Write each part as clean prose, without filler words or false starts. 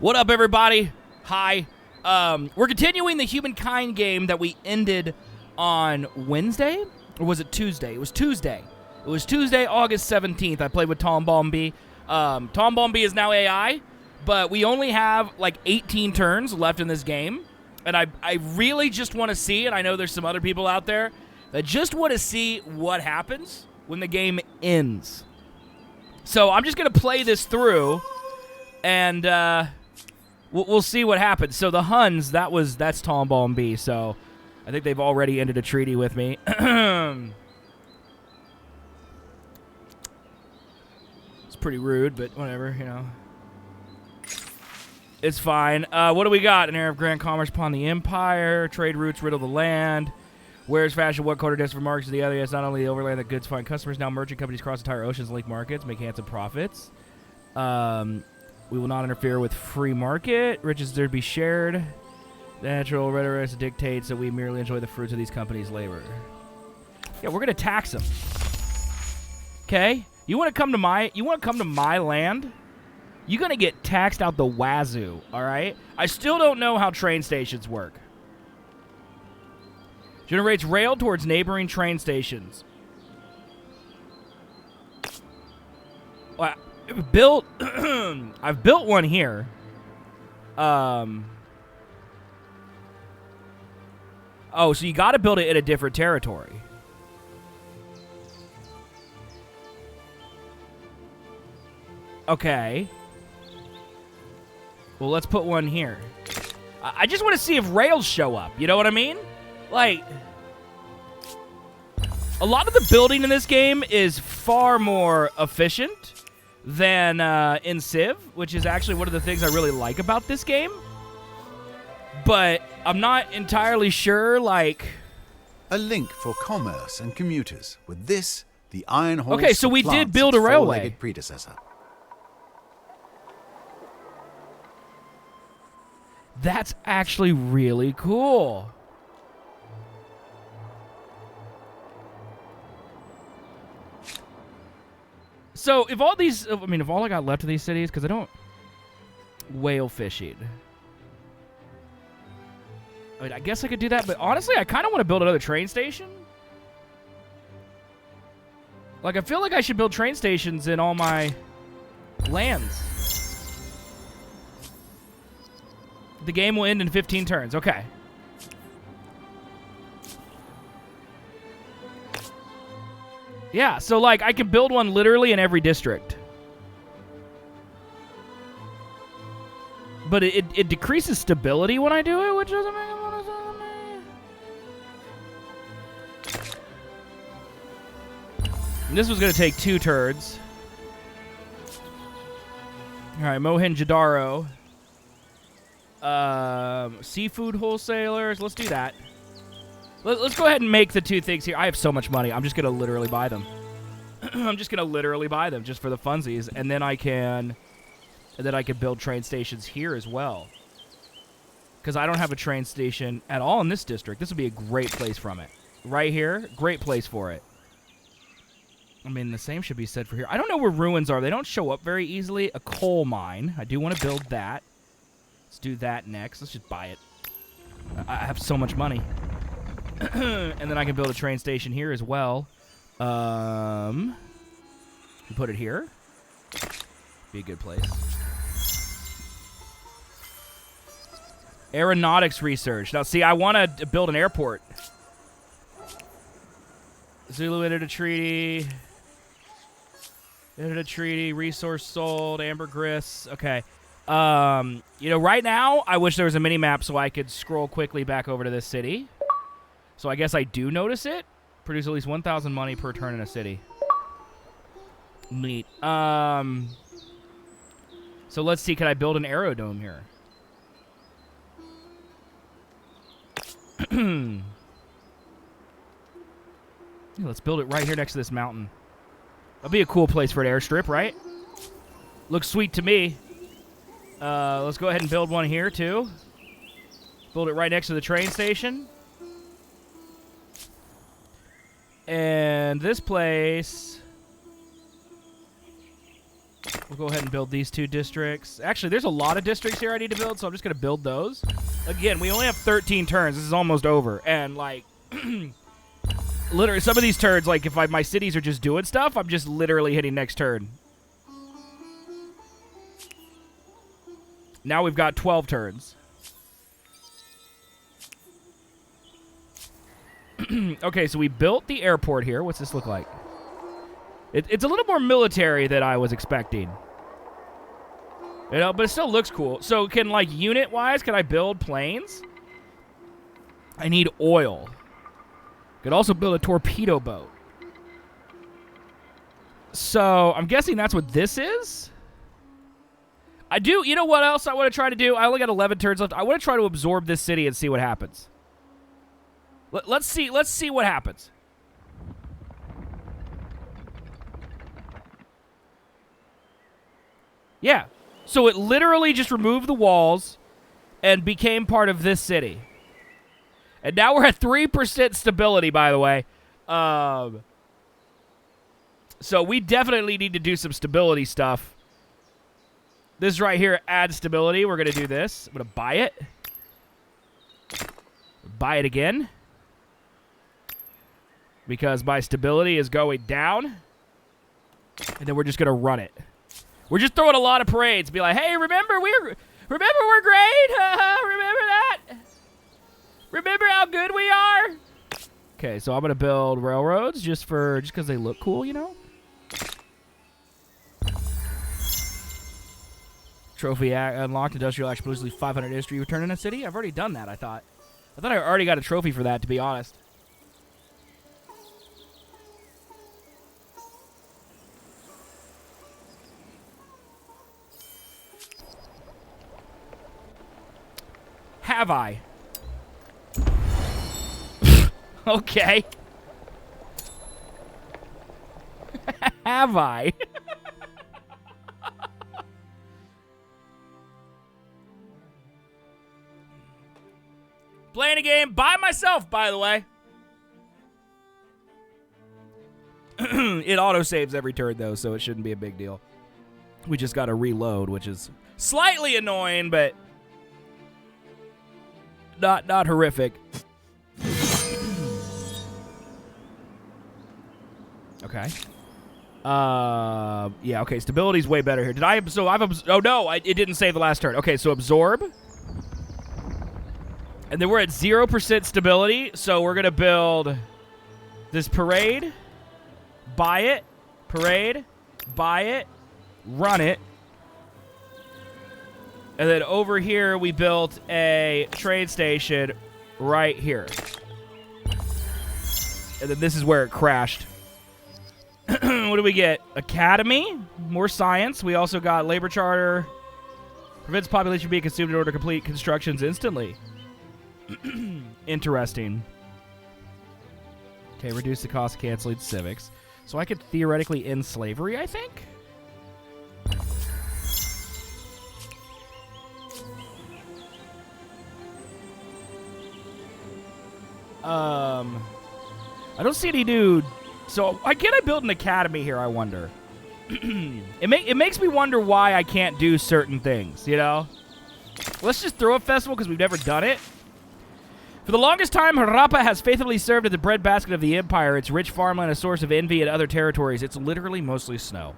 What up, everybody? Hi. We're continuing the Humankind game that we ended on Wednesday? Or was it Tuesday? It was Tuesday. It was Tuesday, August 17th. I played with Tom Bombi. Tom Bombi is now AI, but we only have like 18 turns left in this game. And I really just want to see, and I know there's some other people out there that just want to see what happens when the game ends. So I'm just going to play this through, and we'll see what happens. So the Huns, that's Tom Bombi, so I think they've already ended a treaty with me. It's pretty rude, but whatever, you know. It's fine. What do we got? An era of grand commerce upon the empire. Trade routes riddle the land. Where's fashion? What quarter desk for markets to the other? It's not only the overland that goods find customers. Now merchant companies cross entire oceans and link markets, make handsome profits. We will not interfere with free market. Riches there to be shared. The natural rhetoric dictates that we merely enjoy the fruits of these companies' labor. Yeah, we're gonna tax them. Okay? You want to come to my land? You're gonna get taxed out the wazoo, all right? I still don't know how train stations work. Generates rail towards neighboring train stations. Well, I've built one here. Oh, so you got to build it in a different territory. Okay. Well, let's put one here. I just want to see if rails show up. You know what I mean? Like, a lot of the building in this game is far more efficient than in Civ, which is actually one of the things I really like about this game. But I'm not entirely sure, like... A link for commerce and commuters. With this, the Iron Horse... Okay, so we did build a railway. Predecessor. That's actually really cool. So, if all these... I mean, if all I got left of these cities, because I don't... Whale fishing. I mean, I guess I could do that, but honestly, I kind of want to build another train station. Like, I feel like I should build train stations in all my lands. The game will end in 15 turns. Okay. Yeah, so, like, I can build one literally in every district. But it decreases stability when I do it, which doesn't make a lot of sense to me. And this was going to take 2 turns. All right, Mohenjo-Daro. Seafood wholesalers. Let's do that. Let's go ahead and make the 2 things here. I have so much money. I'm just going to literally buy them. I'm just going to literally buy them just for the funsies. And then I can build train stations here as well. Because I don't have a train station at all in this district. This would be a great place from it. Right here, great place for it. I mean, the same should be said for here. I don't know where ruins are. They don't show up very easily. A coal mine. I do want to build that. Let's do that next. Let's just buy it. I have so much money. And then I can build a train station here as well. Put it here. Be a good place. Aeronautics research. Now, see, I want to build an airport. Zulu entered a treaty. Entered a treaty. Resource sold. Ambergris. Okay. You know, right now, I wish there was a mini-map so I could scroll quickly back over to this city. So I guess I do notice it. Produce at least 1,000 money per turn in a city. Neat. So let's see. Can I build an aerodome here? Yeah, let's build it right here next to this mountain. That'd be a cool place for an airstrip, right? Looks sweet to me. Let's go ahead and build one here, too. Build it right next to the train station. And this place... We'll go ahead and build these 2 districts. Actually, there's a lot of districts here I need to build, so I'm just going to build those. Again, we only have 13 turns. This is almost over. And, like, literally, some of these turns, like, if my cities are just doing stuff, I'm just literally hitting next turn. Now we've got 12 turns. Okay, so we built the airport here. What's this look like? It's a little more military than I was expecting. You know, but it still looks cool. So can, like, unit-wise, can I build planes? I need oil. Could also build a torpedo boat. So I'm guessing that's what this is? I do, you know what else I want to try to do? I only got 11 turns left. I want to try to absorb this city and see what happens. Let's see what happens. Yeah. So it literally just removed the walls and became part of this city. And now we're at 3% stability, by the way. So we definitely need to do some stability stuff. This right here adds stability. We're going to do this. I'm going to buy it. Buy it again. Because my stability is going down. And then we're just going to run it. We're just throwing a lot of parades. Be like, hey, remember we're great? Remember that? Remember how good we are? Okay, so I'm going to build railroads just because they look cool, you know? Trophy unlocked. Industrial action produces 500 industry return in a city. I've already done that, I thought. I already got a trophy for that, to be honest. Have I? Okay. Have I? Playing a game by myself, by the way. It autosaves every turn, though, so it shouldn't be a big deal. We just got to reload, which is slightly annoying, but not horrific. Okay. Yeah, okay, stability's way better here. Oh no, it didn't save the last turn. Okay, so absorb. And then we're at 0% stability, so we're gonna build this parade, buy it, parade, buy it, run it. And then over here, we built a train station right here. And then this is where it crashed. What do we get? Academy, more science. We also got labor charter. Prevents population being consumed in order to complete constructions instantly. Interesting. Okay, reduce the cost of canceling civics. So I could theoretically end slavery, I think? I don't see any dude. So why can't I build an academy here, I wonder? It makes me wonder why I can't do certain things, you know? Let's just throw a festival because we've never done it. For the longest time, Harappa has faithfully served as the breadbasket of the empire, its rich farmland a source of envy in other territories. It's literally mostly snow.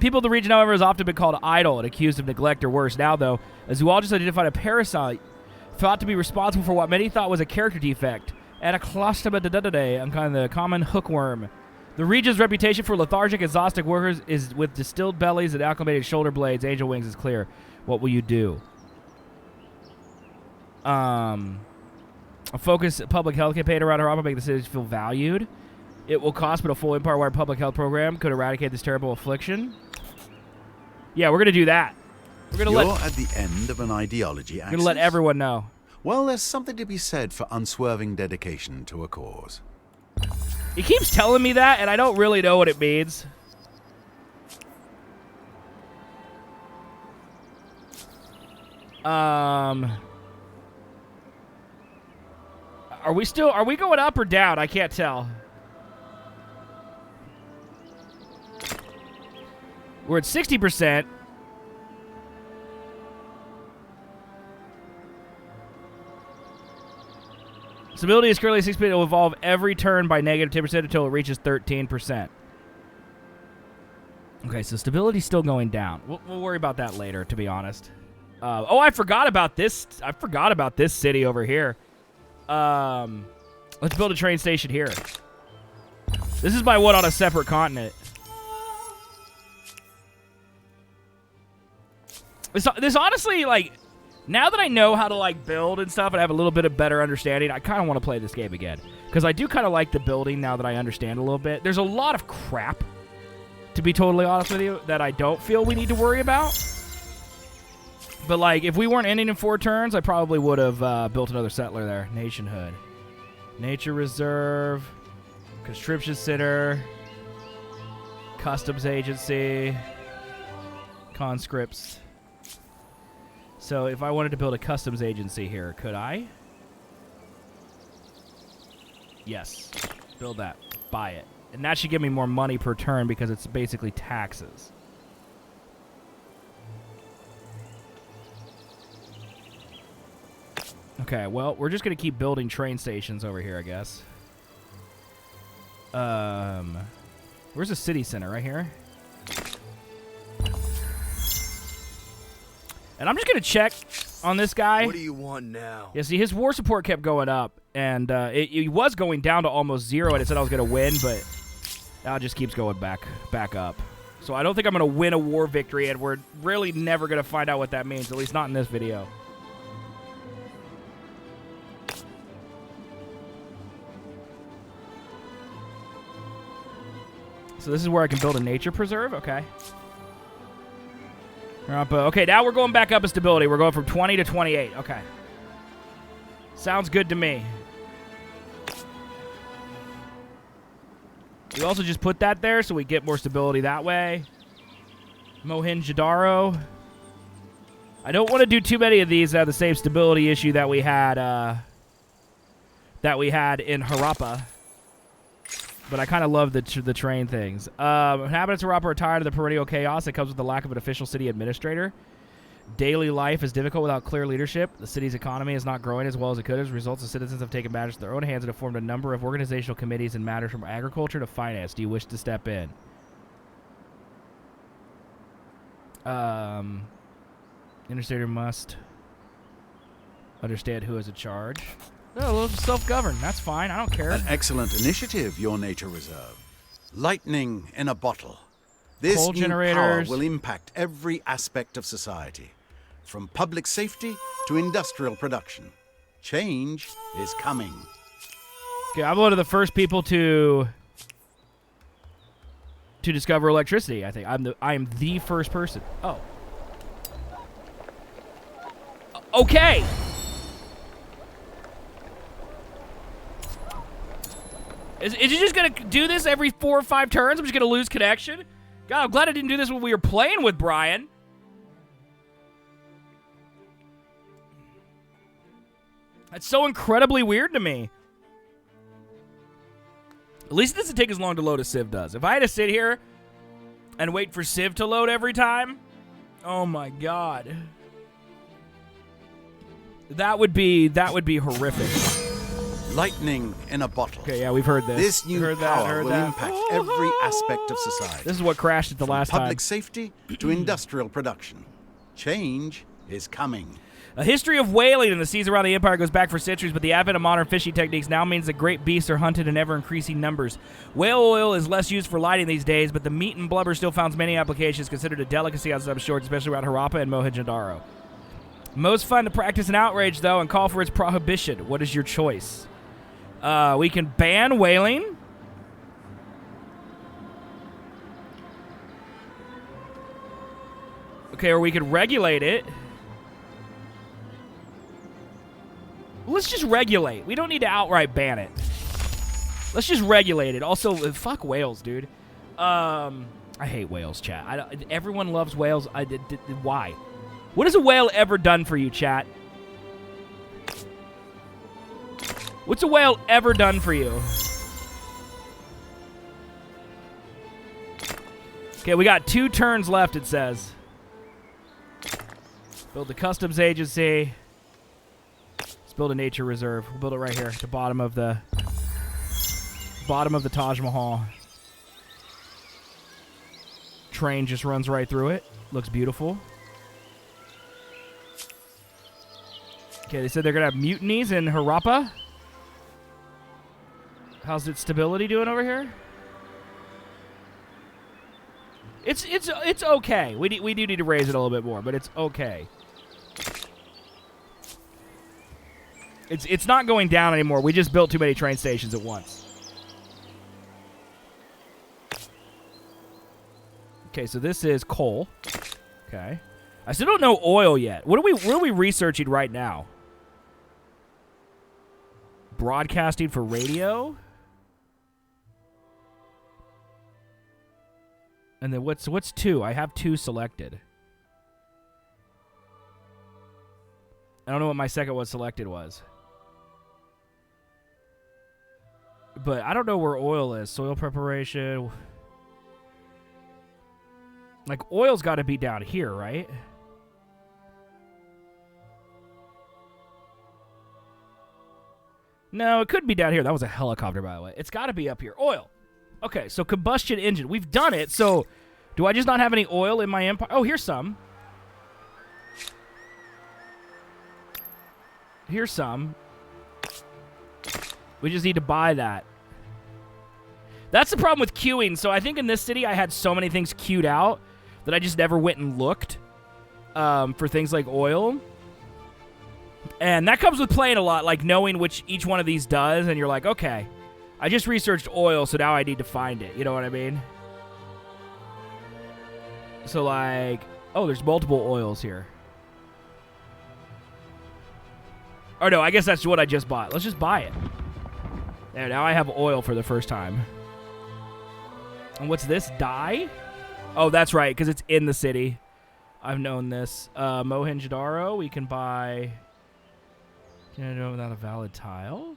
People of the region, however, has often been called idle and accused of neglect or worse. Now, though, a zoologist identified a parasite thought to be responsible for what many thought was a character defect. Anaclostoma on kind of the common hookworm. The region's reputation for lethargic, exhausted workers is with distilled bellies and acclimated shoulder blades. Angel wings is clear. What will you do? A focus public health campaign around Harappa make the citizens feel valued. It will cost, but a full empire-wide public health program could eradicate this terrible affliction. Yeah, we're gonna do that. We're gonna You're at the end of an ideology axis. We're gonna let everyone know. Well, there's something to be said for unswerving dedication to a cause. He keeps telling me that, and I don't really know what it means. Are we going up or down? I can't tell. We're at 60%. Stability is currently 6%. It will evolve every turn by negative 10% until it reaches 13%. Okay, so stability's still going down. We'll worry about that later, to be honest. Oh, I forgot about this. I forgot about this city over here. Let's build a train station here. This is my one on a separate continent. This honestly, like, now that I know how to, like, build and stuff and have a little bit of better understanding, I kind of want to play this game again. Because I do kind of like the building now that I understand a little bit. There's a lot of crap, to be totally honest with you, that I don't feel we need to worry about. But, like, if we weren't ending in 4 turns, I probably would have built another settler there. Nationhood. Nature Reserve. Conscription Center. Customs Agency. Conscripts. So if I wanted to build a customs agency here, could I? Yes. Build that. Buy it. And that should give me more money per turn because it's basically taxes. Okay, well, we're just going to keep building train stations over here, I guess. Where's the city center? Right here? And I'm just going to check on this guy. What do you want now? Yeah, see, his war support kept going up, and it was going down to almost 0, and it said I was going to win, but now it just keeps going back up. So I don't think I'm going to win a war victory, and we're really never going to find out what that means, at least not in this video. So this is where I can build a nature preserve? Okay. Okay, now we're going back up in stability. We're going from 20 to 28. Okay. Sounds good to me. We also just put that there so we get more stability that way. Mohenjo-Daro. I don't want to do too many of these that have the same stability issue that we had in Harappa. But I kind of love the train things. Inhabitants of Harappa are tired of the perennial chaos that comes with the lack of an official city administrator. Daily life is difficult without clear leadership. The city's economy is not growing as well as it could. As a result, the citizens have taken matters to their own hands and have formed a number of organizational committees in matters from agriculture to finance. Do you wish to step in? Administrator must understand who is in charge. No, we'll self-govern. That's fine. I don't care. An excellent initiative, your nature reserve. Lightning in a bottle. This Coal new generators. power will impact every aspect of society, from public safety to industrial production. Change is coming. Okay, I'm one of the first people to discover electricity. I think I am the first person. Oh. Okay. Is it just going to do this every 4 or 5 turns? I'm just going to lose connection? God, I'm glad I didn't do this when we were playing with Brian. That's so incredibly weird to me. At least it doesn't take as long to load as Civ does. If I had to sit here and wait for Civ to load every time, oh my God. That would be horrific. Lightning in a bottle. Okay, yeah, we've heard this. This new power will impact every aspect of society. This is what crashed at the last time. From public safety to industrial production. Change is coming. A history of whaling in the seas around the empire goes back for centuries, but the advent of modern fishing techniques now means that great beasts are hunted in ever-increasing numbers. Whale oil is less used for lighting these days, but the meat and blubber still finds many applications, considered a delicacy on some shores, especially around Harappa and Mohenjo-Daro. Most fun to practice an outrage, though, and call for its prohibition. What is your choice? We can ban whaling. Okay, or we could regulate it. Let's just regulate. We don't need to outright ban it. Let's just regulate it. Also, fuck whales, dude. I hate whales, chat. Everyone loves whales. Why? What has a whale ever done for you, chat? What's a whale ever done for you? Okay, we got 2 turns left, it says. Build the customs agency. Let's build a nature reserve. We'll build it right here at the bottom of the Taj Mahal. Train just runs right through it. Looks beautiful. Okay, they said they're going to have mutinies in Harappa. How's its stability doing over here? It's okay. We do need to raise it a little bit more, but it's okay. It's not going down anymore. We just built too many train stations at once. Okay, so this is coal. Okay. I still don't know oil yet. What are we researching right now? Broadcasting for radio? And then what's 2? I have 2 selected. I don't know what my second one selected was. But I don't know where oil is. Soil preparation. Like, oil's got to be down here, right? No, it could be down here. That was a helicopter, by the way. It's got to be up here. Oil. Okay, so combustion engine. We've done it, so do I just not have any oil in my empire? Oh, here's some. Here's some. We just need to buy that. That's the problem with queuing. So I think in this city I had so many things queued out that I just never went and looked for things like oil. And that comes with playing a lot, like knowing which each one of these does, and you're like, okay, I just researched oil, so now I need to find it. You know what I mean? So like, oh, there's multiple oils here. Or no, I guess that's what I just bought. Let's just buy it. There, now I have oil for the first time. And what's this? Dye? Oh, that's right, because it's in the city. I've known this. Mohenjo-Daro, we can buy... Can I do it without a valid tile?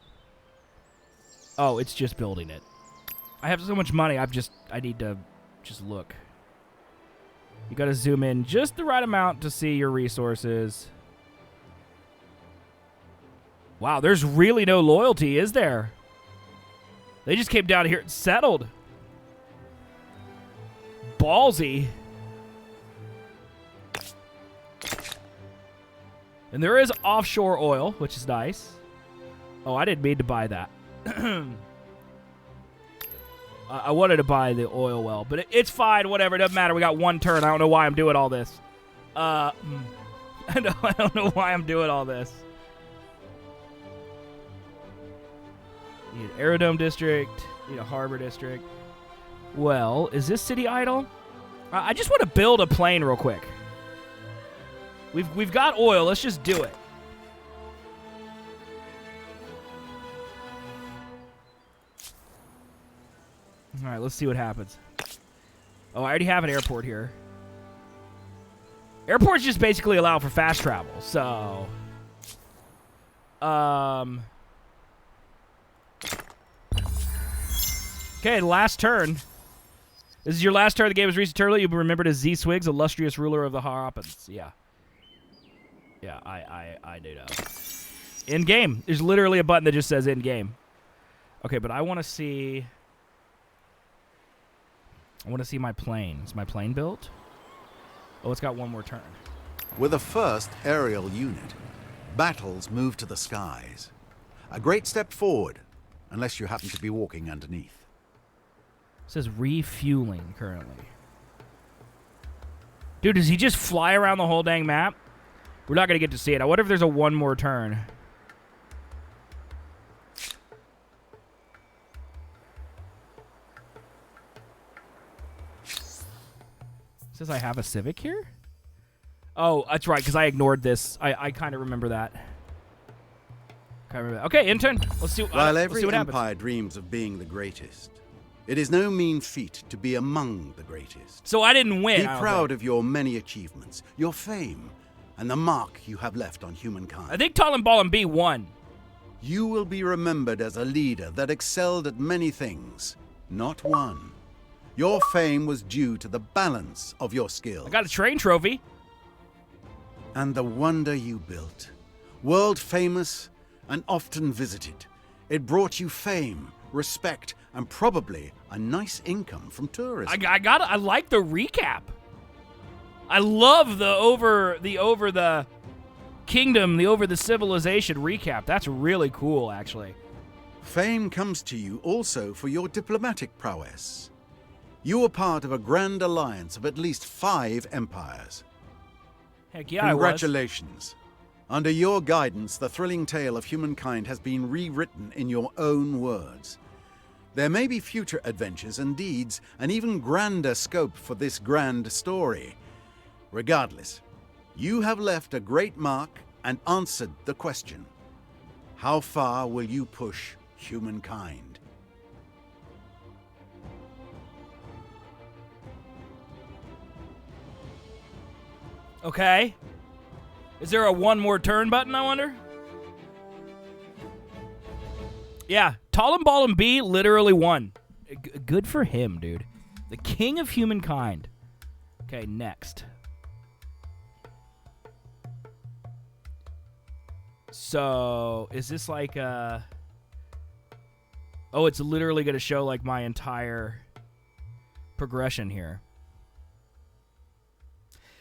Oh, it's just building it. I have so much money, I need to just look. You gotta zoom in just the right amount to see your resources. Wow, there's really no loyalty, is there? They just came down here and settled. Ballsy. And there is offshore oil, which is nice. Oh, I didn't mean to buy that. I wanted to buy the oil well, but it's fine, whatever. It doesn't matter. We got 1 turn. I don't know why I'm doing all this. I don't know why I'm doing all this. Need an aerodrome district. Need a harbor district. Well, is this city idle? I just want to build a plane real quick. We've got oil. Let's just do it. All right, let's see what happens. Oh, I already have an airport here. Airports just basically allow for fast travel, so... Okay, last turn. This is your last turn. The game was recent early. You'll be remembered as Z Swigs, illustrious ruler of the Harappans. Yeah. Yeah, I do know. In game. There's literally a button that just says in game. Okay, but I want to see... I want to see my plane. Is my plane built? Oh, it's got 1 more turn. With a first aerial unit, battles move to the skies. A great step forward, unless you happen to be walking underneath. It says refueling currently. Dude, does he just fly around the whole dang map? We're not going to get to see it. I wonder if there's a 1 more turn. It says I have a Civic here? Oh, that's right, because I ignored this. I kind of remember that. Okay, intern. Let's see, While every what empire happens. dreams of being the greatest, it is no mean feat to be among the greatest. So I didn't win. Be proud of your many achievements, your fame, and the mark you have left on humankind. I think Talon Ball and B won. You will be remembered as a leader that excelled at many things, not one. Your fame was due to the balance of your skills. I got a train trophy. And the wonder you built. World famous and often visited. It brought you fame, respect, and probably a nice income from tourism. I like the recap. I love the over the kingdom, the over the civilization recap. That's really cool, actually. Fame comes to you also for your diplomatic prowess. You were part of a grand alliance of at least 5 empires. Heck yeah, Congratulations. Under your guidance, the thrilling tale of humankind has been rewritten in your own words. There may be future adventures and deeds, an even grander scope for this grand story. Regardless, you have left a great mark and answered the question: how far will you push humankind? Okay. Is there a one more turn button, I wonder? Yeah, Talon Ballin B literally won. Good for him, dude. The king of humankind. Okay, next. So, is this like oh, it's literally going to show like my entire progression here.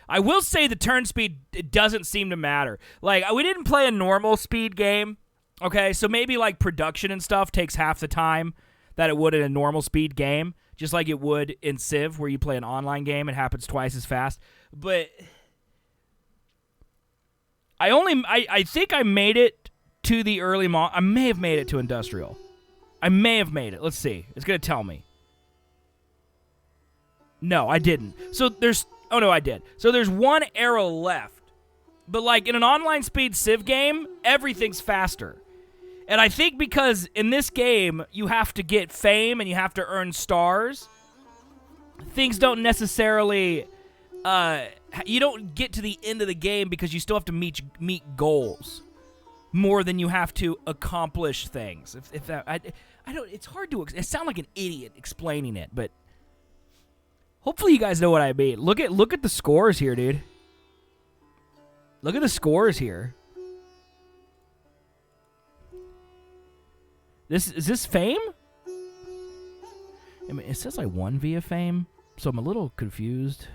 I will say the turn speed, it doesn't seem to matter. Like, we didn't play a normal speed game, okay? So maybe, like, production and stuff takes half the time that it would in a normal speed game, just like it would in Civ, where you play an online game. It happens twice as fast. But I think I made it to the early I may have made it to Industrial. I may have made it. Let's see. It's going to tell me. No, I didn't. So there's... Oh, no, I did. So there's one arrow left. But, like, in an online speed Civ game, everything's faster. And I think because in this game, you have to get fame and you have to earn stars, things don't necessarily... you don't get to the end of the game because you still have to meet goals more than you have to accomplish things. If that... I don't... It's hard to... I sound like an idiot explaining it, but... Hopefully you guys know what I mean. Look at the scores here, dude. Look at the scores here. Is this fame? I mean, it says I won via fame, so I'm a little confused.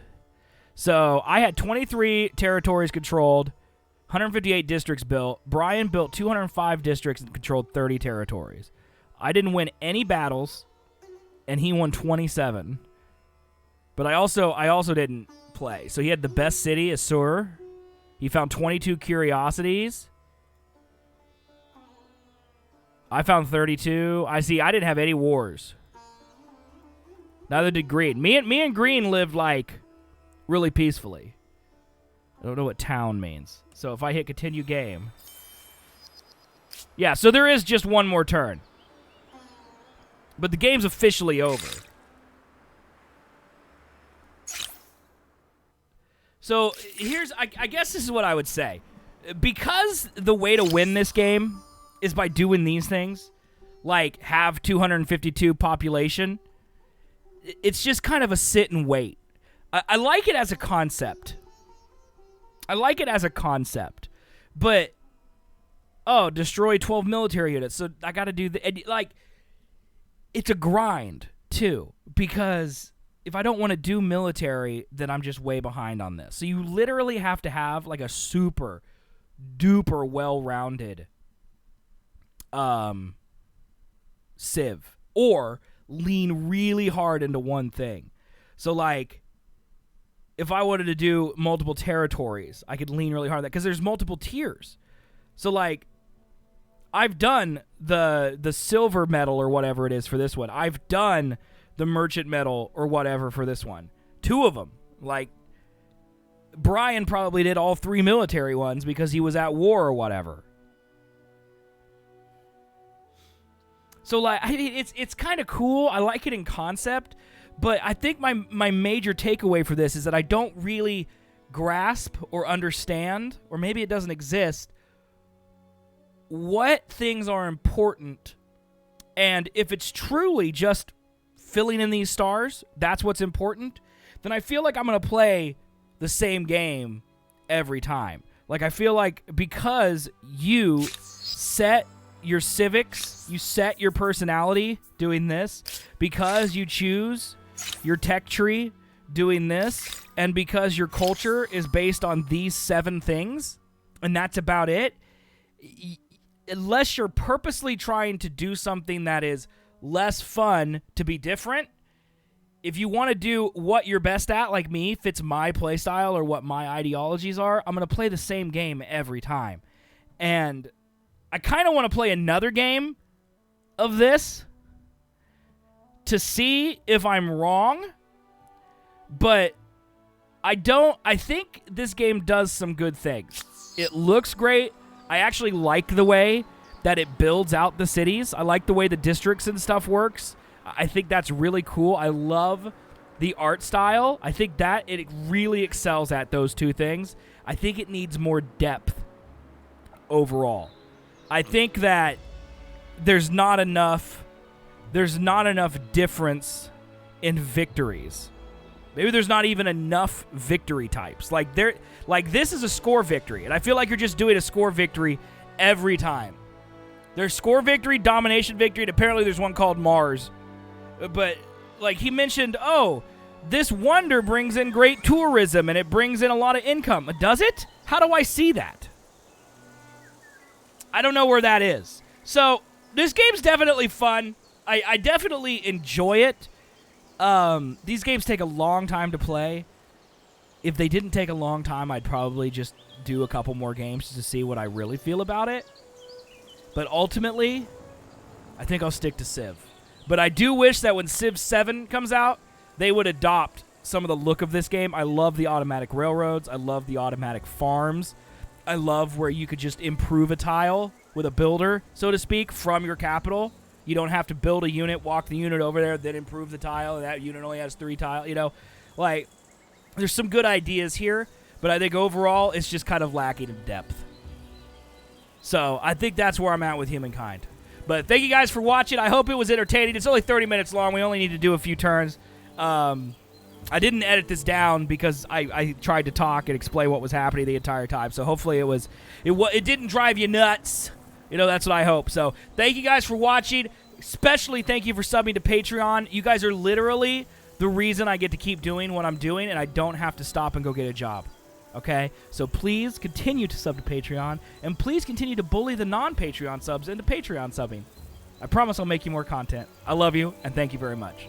So I had 23 territories controlled, 158 districts built. Brian built 205 districts and controlled 30 territories. I didn't win any battles, and he won 27. But I also didn't play. So he had the best city, Assur. He found 22 curiosities. I found 32. I didn't have any wars. Neither did Green. Me and Green lived like really peacefully. I don't know what town means. So if I hit continue game. Yeah, so there is just one more turn. But the game's officially over. So I guess this is what I would say. Because the way to win this game is by doing these things, like have 252 population, it's just kind of a sit and wait. I like it as a concept. But, destroy 12 military units. So I got to do it's a grind, too, because... If I don't want to do military, then I'm just way behind on this. So you literally have to have like a super duper well-rounded Civ, or lean really hard into one thing. So like if I wanted to do multiple territories, I could lean really hard on that because there's multiple tiers. So like I've done the silver medal or whatever it is for this one. I've done the merchant medal or whatever for this one. 2 of them. Like, Brian probably did all 3 military ones because he was at war or whatever. So, like, it's kind of cool. I like it in concept, but I think my major takeaway for this is that I don't really grasp or understand, or maybe it doesn't exist, what things are important, and if it's truly just filling in these stars, that's what's important, then I feel like I'm going to play the same game every time. Like, I feel like because you set your civics, you set your personality doing this, because you choose your tech tree doing this, and because your culture is based on these 7 things, and that's about it, unless you're purposely trying to do something that is less fun to be different, if you want to do what you're best at, like me, fits my playstyle or what my ideologies are, I'm going to play the same game every time. And I kind of want to play another game of this to see if I'm wrong, but I think this game does some good things. It looks great. I actually like the way that it builds out the cities. I like the way the districts and stuff works. I think that's really cool. I love the art style. I think that it really excels at those 2 things. I think it needs more depth overall. I think that there's not enough difference in victories. Maybe there's not even enough victory types. Like this is a score victory, and I feel like you're just doing a score victory every time. There's score victory, domination victory, and apparently there's one called Mars. But, like, he mentioned, this wonder brings in great tourism, and it brings in a lot of income. Does it? How do I see that? I don't know where that is. So, this game's definitely fun. I definitely enjoy it. These games take a long time to play. If they didn't take a long time, I'd probably just do a couple more games to see what I really feel about it. But ultimately, I think I'll stick to Civ. But I do wish that when Civ 7 comes out, they would adopt some of the look of this game. I love the automatic railroads. I love the automatic farms. I love where you could just improve a tile with a builder, so to speak, from your capital. You don't have to build a unit, walk the unit over there, then improve the tile, and that unit only has 3 tiles. Like, there's some good ideas here, but I think overall it's just kind of lacking in depth. So I think that's where I'm at with Humankind. But thank you guys for watching. I hope it was entertaining. It's only 30 minutes long. We only need to do a few turns. I didn't edit this down because I tried to talk and explain what was happening the entire time. So hopefully it didn't drive you nuts. That's what I hope. So thank you guys for watching. Especially thank you for subbing to Patreon. You guys are literally the reason I get to keep doing what I'm doing, and I don't have to stop and go get a job. Okay? So please continue to sub to Patreon, and please continue to bully the non-Patreon subs into Patreon subbing. I promise I'll make you more content. I love you, and thank you very much.